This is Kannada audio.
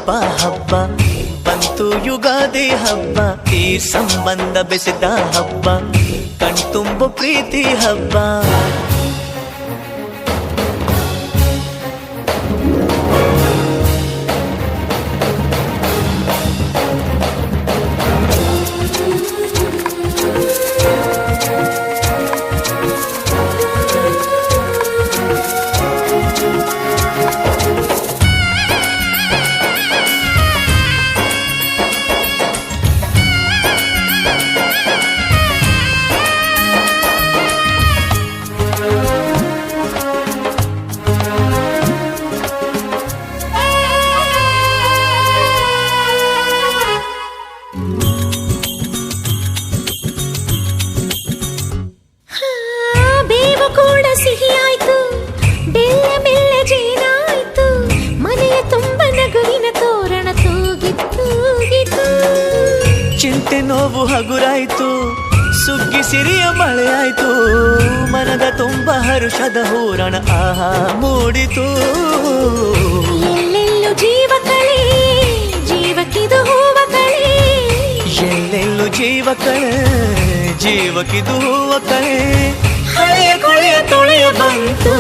ಹಬ್ಬ ಹಬ್ಬ ಬಂತು ಯುಗಾದಿ ಹಬ್ಬ, ಈ ಸಂಬಂಧ ಬೆಸೆದ ಹಬ್ಬ, ಕಣ್ತುಂಬ ಪ್ರೀತಿ ಹಬ್ಬ. ಚಿಂತೆ ನೋವು ಹಗುರಾಯ್ತು, ಸುಗ್ಗಿ ಸಿರಿಯ ಮಳೆಯಾಯ್ತು, ಮನದ ತುಂಬ ಹರುಷದ ಹೂರಣ ಆಹಾ ಮೂಡಿತು. ಎಲ್ಲೆಲ್ಲೂ ಜೀವ ಕಳೆ, ಜೀವಕ್ಕಿದು ಹೂವ ಕಳೆ, ಎಲ್ಲೆಲ್ಲೂ ಜೀವ ಕಳೆ, ಜೀವಕ್ಕಿದು ಹೂವ ಕಳೆ. ಹಳೆಯ ಕೊಳೆಯ ತೊಳೆಯ ಬಂತು